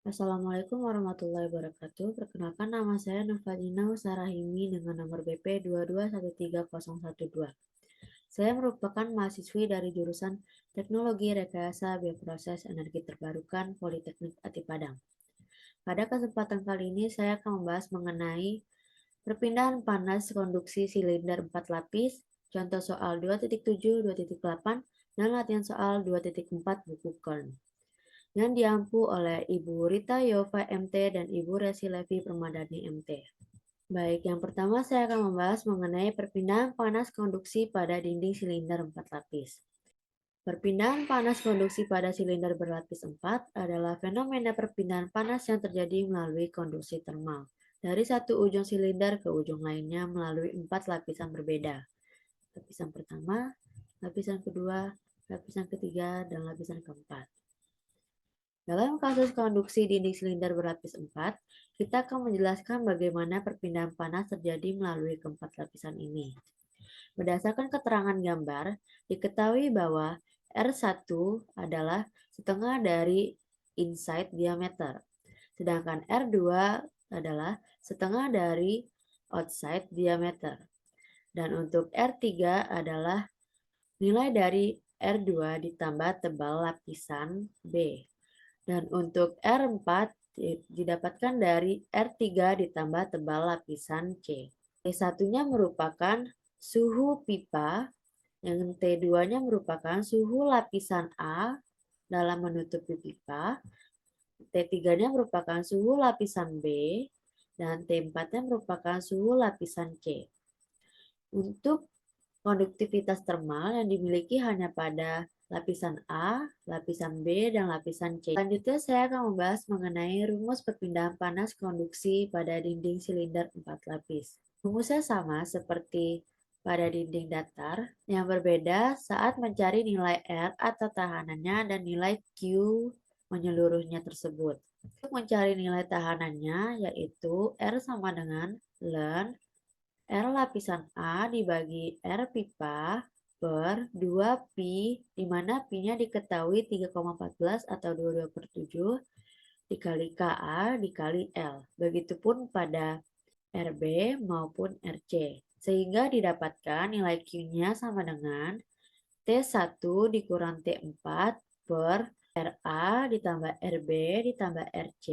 Assalamualaikum warahmatullahi wabarakatuh. Perkenalkan nama saya Nurfadina Sarahimi dengan nomor BP 2213012. Saya merupakan mahasiswi dari jurusan Teknologi Rekayasa Bioproses Energi Terbarukan Politeknik Ati Padang. Pada kesempatan kali ini saya akan membahas mengenai perpindahan panas konduksi silinder 4 lapis, contoh soal 2.7, 2.8, dan latihan soal 2.4 buku Kern yang diampu oleh Ibu Rita Yova MT dan Ibu Resi Levi Permadani MT. Baik, yang pertama saya akan membahas mengenai perpindahan panas konduksi pada dinding silinder 4 lapis. Perpindahan panas konduksi pada silinder berlapis 4 adalah fenomena perpindahan panas yang terjadi melalui konduksi termal dari satu ujung silinder ke ujung lainnya melalui 4 lapisan berbeda. Lapisan pertama, lapisan kedua, lapisan ketiga, dan lapisan keempat. Dalam kasus konduksi dinding silinder berlapis 4, kita akan menjelaskan bagaimana perpindahan panas terjadi melalui keempat lapisan ini. Berdasarkan keterangan gambar, diketahui bahwa R1 adalah setengah dari inside diameter, sedangkan R2 adalah setengah dari outside diameter. Dan untuk R3 adalah nilai dari R2 ditambah tebal lapisan B. Dan untuk R4 didapatkan dari R3 ditambah tebal lapisan C. T1-nya merupakan suhu pipa, yang T2-nya merupakan suhu lapisan A dalam menutupi pipa, T3-nya merupakan suhu lapisan B, dan T4-nya merupakan suhu lapisan C. Untuk konduktivitas termal yang dimiliki hanya pada lapisan A, lapisan B, dan lapisan C. Selanjutnya saya akan membahas mengenai rumus perpindahan panas konduksi pada dinding silinder 4 lapis. Rumusnya sama seperti pada dinding datar, yang berbeda saat mencari nilai R atau tahanannya dan nilai Q menyeluruhnya tersebut. Untuk mencari nilai tahanannya yaitu R sama dengan ln R lapisan A dibagi R pipa per 2pi, di mana pi-nya diketahui 3,14 atau 22/7 dikali Ka dikali L. Begitupun pada Rb maupun Rc. Sehingga didapatkan nilai Q-nya sama dengan T1 dikurang T4 per Ra ditambah Rb ditambah Rc,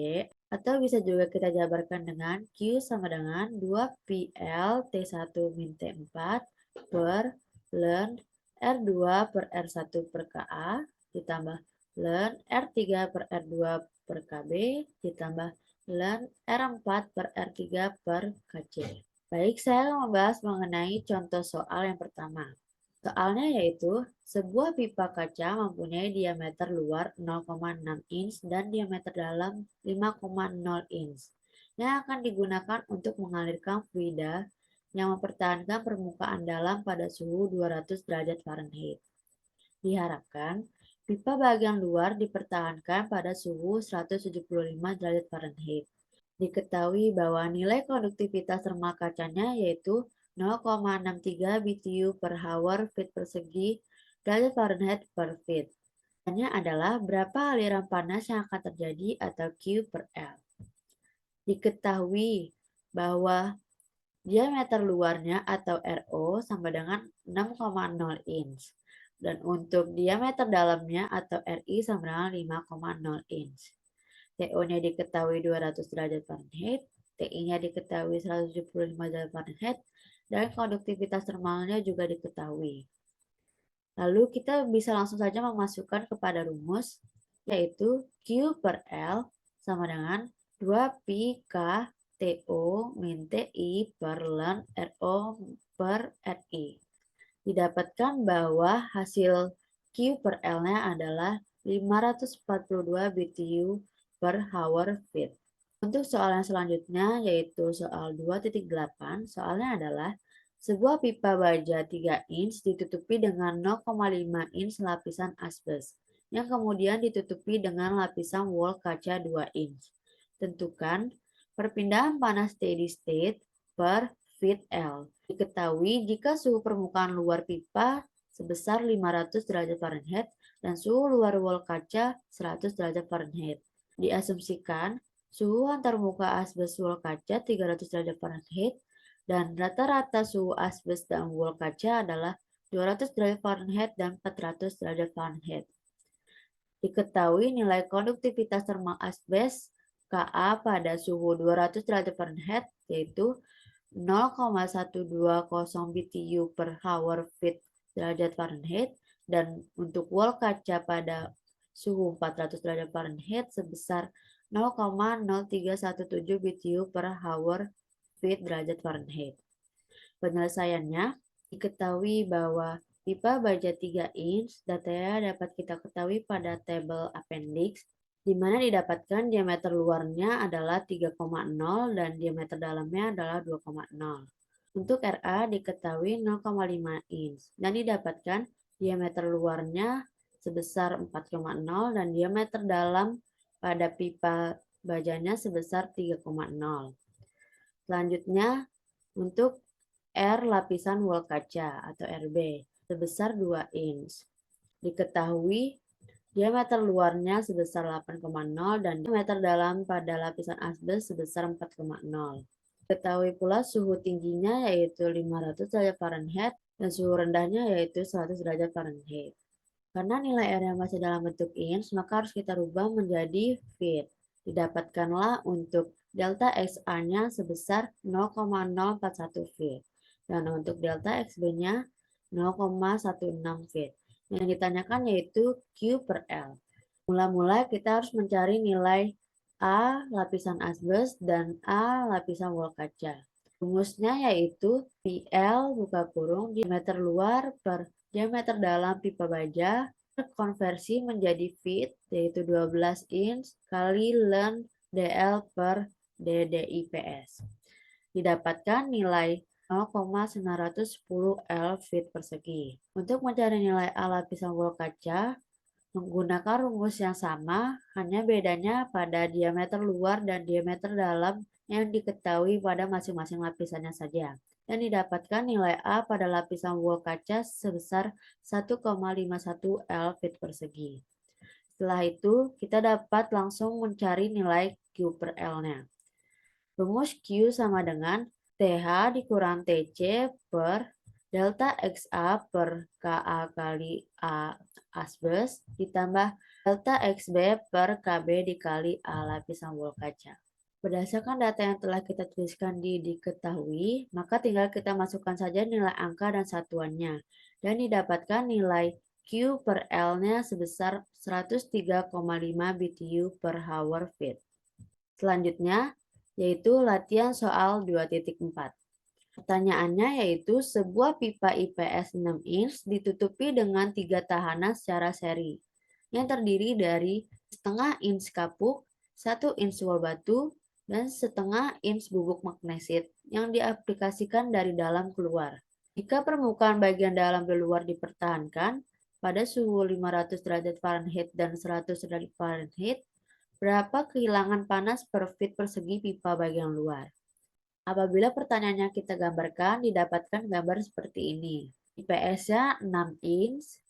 atau bisa juga kita jabarkan dengan Q sama dengan 2PL T1 min T4 per ln R2 per R1 per Ka ditambah ln R3 per R2 per Kb ditambah ln R4 per R3 per Kc. Baik, saya akan membahas mengenai contoh soal yang pertama. Soalnya yaitu, sebuah pipa kaca mempunyai diameter luar 0,6 inch dan diameter dalam 5,0 inch yang akan digunakan untuk mengalirkan fluida yang mempertahankan permukaan dalam pada suhu 200 derajat Fahrenheit. Diharapkan, pipa bagian luar dipertahankan pada suhu 175 derajat Fahrenheit. Diketahui bahwa nilai konduktivitas termal kacanya yaitu 0,63 BTU per hour feet persegi derajat Fahrenheit per feet. Pertanyaannya adalah berapa aliran panas yang akan terjadi atau Q per L. Diketahui bahwa diameter luarnya atau RO sama dengan 6,0 inch. Dan untuk diameter dalamnya atau RI sama dengan 5,0 inch. TO-nya diketahui 200 derajat Fahrenheit, TI-nya diketahui 175 derajat Fahrenheit, dan konduktivitas termalnya juga diketahui. Lalu kita bisa langsung saja memasukkan kepada rumus, yaitu Q per L sama dengan 2pi K TO min TI per ln RO per RI. Didapatkan bahwa hasil Q per L-nya adalah 542 BTU per hour feet. Untuk soal yang selanjutnya yaitu soal 2.8, soalnya adalah sebuah pipa baja 3 inch ditutupi dengan 0,5 inch lapisan asbes yang kemudian ditutupi dengan lapisan wall kaca 2 inch. Tentukan perpindahan panas steady state per feet L. Diketahui jika suhu permukaan luar pipa sebesar 500 derajat Fahrenheit dan suhu luar wall kaca 100 derajat Fahrenheit. Diasumsikan suhu antar muka asbes wol kaca 300 derajat Fahrenheit dan rata-rata suhu asbes dan wol kaca adalah 200 derajat Fahrenheit dan 400 derajat Fahrenheit. Diketahui nilai konduktivitas termal asbes Ka pada suhu 200 derajat Fahrenheit yaitu 0,120 BTU per hour feet derajat Fahrenheit dan untuk wol kaca pada suhu 400 derajat Fahrenheit sebesar 0,0317 BTU per hour feet derajat Fahrenheit. Penyelesaiannya, diketahui bahwa pipa baja 3 inch datanya dapat kita ketahui pada tabel appendix, di mana didapatkan diameter luarnya adalah 3,0 dan diameter dalamnya adalah 2,0. Untuk RA diketahui 0,5 inch dan didapatkan diameter luarnya sebesar 4,0 dan diameter dalam pada pipa bajanya sebesar 3,0. Selanjutnya, untuk R lapisan wol kaca atau RB sebesar 2 inch. Diketahui diameter luarnya sebesar 8,0 dan diameter dalam pada lapisan asbes sebesar 4,0. Diketahui pula suhu tingginya yaitu 500 derajat Fahrenheit dan suhu rendahnya yaitu 100 derajat Fahrenheit. Karena nilai R yang masih dalam bentuk inch, maka harus kita rubah menjadi feet. Didapatkanlah untuk delta XA-nya sebesar 0,041 feet. Dan untuk delta XB-nya 0,16 feet. Yang ditanyakan yaitu Q per L. Mula-mula kita harus mencari nilai A lapisan asbes dan A lapisan wol kaca. Rumusnya yaitu PL buka kurung diameter luar per diameter dalam pipa baja konversi menjadi feet yaitu 12 inch kali ln DL per DDIPS. Didapatkan nilai 0,910 L feet persegi. Untuk mencari nilai A lapisan wol kaca, menggunakan rumus yang sama, hanya bedanya pada diameter luar dan diameter dalam yang diketahui pada masing-masing lapisannya saja. Dan didapatkan nilai A pada lapisan wol kaca sebesar 1,51 L feet persegi. Setelah itu, kita dapat langsung mencari nilai Q per L-nya. Rumus Q sama dengan TH dikurang TC per delta XA per KA kali A asbes ditambah delta XB per KB dikali A lapisan wol kaca. Berdasarkan data yang telah kita tuliskan diketahui, maka tinggal kita masukkan saja nilai angka dan satuannya. Dan didapatkan nilai Q per L-nya sebesar 103,5 BTU per hour feet. Selanjutnya, yaitu latihan soal 2.4. Pertanyaannya yaitu sebuah pipa IPS 6 inch ditutupi dengan 3 tahanan secara seri yang terdiri dari setengah inch kapuk, 1 inch wol batu, dan setengah inch bubuk magnesit yang diaplikasikan dari dalam keluar. Jika permukaan bagian dalam dan luar dipertahankan pada suhu 500 derajat Fahrenheit dan 100 derajat Fahrenheit, berapa kehilangan panas per feet persegi pipa bagian luar? Apabila pertanyaannya kita gambarkan, didapatkan gambar seperti ini. IPS-nya 6 inch,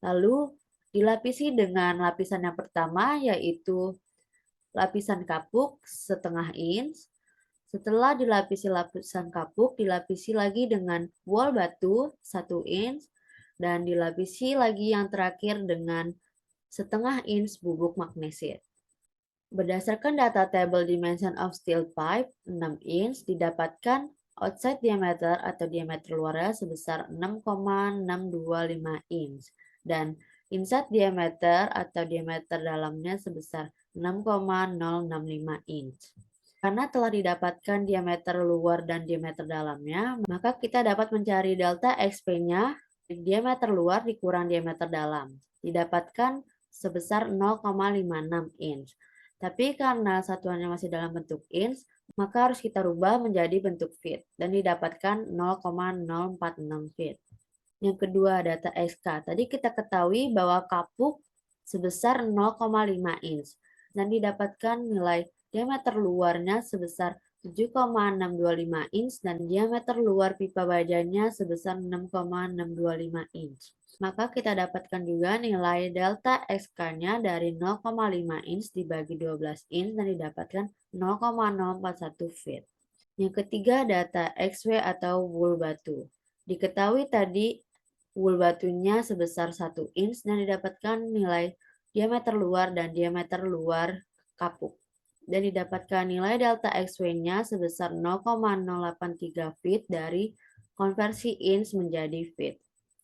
lalu dilapisi dengan lapisan yang pertama yaitu lapisan kapuk setengah inch. Setelah dilapisi lapisan kapuk, dilapisi lagi dengan wol batu 1 inch, dan dilapisi lagi yang terakhir dengan setengah inch bubuk magnesit. Berdasarkan data table dimension of steel pipe 6 inch didapatkan outside diameter atau diameter luarnya sebesar 6,625 inch dan inside diameter atau diameter dalamnya sebesar 6,065 inch. Karena telah didapatkan diameter luar dan diameter dalamnya, maka kita dapat mencari delta XP-nya diameter luar dikurang diameter dalam. Didapatkan sebesar 0,56 inch. Tapi karena satuannya masih dalam bentuk inch, maka harus kita rubah menjadi bentuk feet dan didapatkan 0,046 feet. Yang kedua, data XK. Tadi kita ketahui bahwa kapuk sebesar 0,5 inch dan didapatkan nilai diameter luarnya sebesar 7,625 inch dan diameter luar pipa bajanya sebesar 6,625 inch. Maka kita dapatkan juga nilai delta XK-nya dari 0,5 inch dibagi 12 inch dan didapatkan 0,041 feet. Yang ketiga, data XW atau wool batu. Diketahui tadi wool batunya sebesar 1 inch dan didapatkan nilai diameter luar dan diameter luar kapuk. Dan didapatkan nilai delta XW-nya sebesar 0,083 feet dari konversi inch menjadi feet.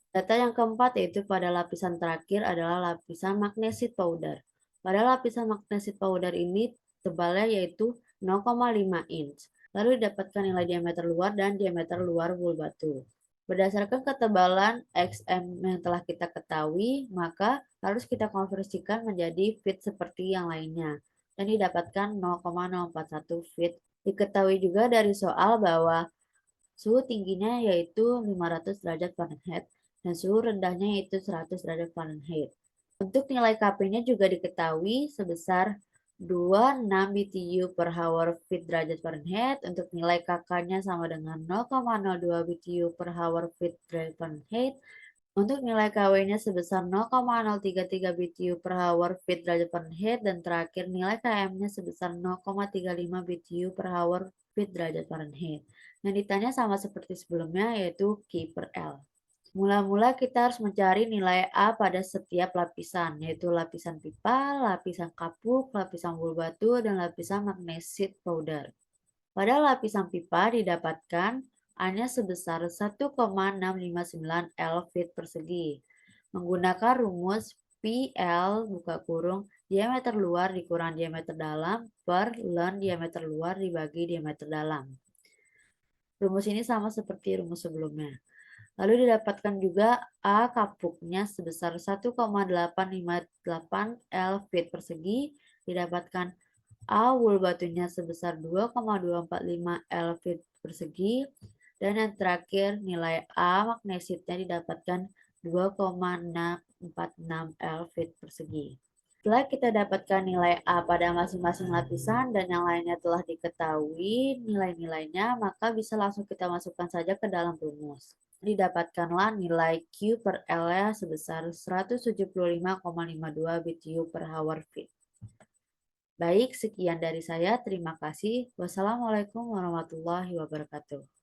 Data yang keempat yaitu pada lapisan terakhir adalah lapisan magnesit powder. Pada lapisan magnesit powder ini tebalnya yaitu 0,5 inch. Lalu didapatkan nilai diameter luar dan diameter luar wool batu. Berdasarkan ketebalan XM yang telah kita ketahui, maka harus kita konversikan menjadi feet seperti yang lainnya. Dan didapatkan 0,041 feet. Diketahui juga dari soal bahwa suhu tingginya yaitu 500 derajat Fahrenheit dan suhu rendahnya yaitu 100 derajat Fahrenheit. Untuk nilai Kp-nya juga diketahui sebesar 26 BTU per hour feet derajat Fahrenheit. Untuk nilai Kk-nya sama dengan 0,02 BTU per hour feet derajat Fahrenheit. Untuk nilai Kw-nya sebesar 0,033 BTU per hour feet derajat Fahrenheit. Dan terakhir nilai Km-nya sebesar 0,35 BTU per hour feet derajat Fahrenheit. Yang ditanya sama seperti sebelumnya yaitu Q per L. Mula-mula kita harus mencari nilai A pada setiap lapisan, yaitu lapisan pipa, lapisan kapuk, lapisan wool batu, dan lapisan magnesit powder. Pada lapisan pipa didapatkan A-nya sebesar 1,659 L feet persegi. Menggunakan rumus PL buka kurung diameter luar dikurang diameter dalam per ln diameter luar dibagi diameter dalam. Rumus ini sama seperti rumus sebelumnya. Lalu didapatkan juga A kapuknya sebesar 1,858 L feet persegi. Didapatkan A wool batunya sebesar 2,245 L feet persegi. Dan yang terakhir nilai A magnesitnya didapatkan 2,646 L feet persegi. Setelah kita dapatkan nilai A pada masing-masing lapisan dan yang lainnya telah diketahui nilai-nilainya, maka bisa langsung kita masukkan saja ke dalam rumus. Didapatkanlah nilai Q per L-nya sebesar 175,52 BTU per hour feet. Baik, sekian dari saya. Terima kasih. Wassalamualaikum warahmatullahi wabarakatuh.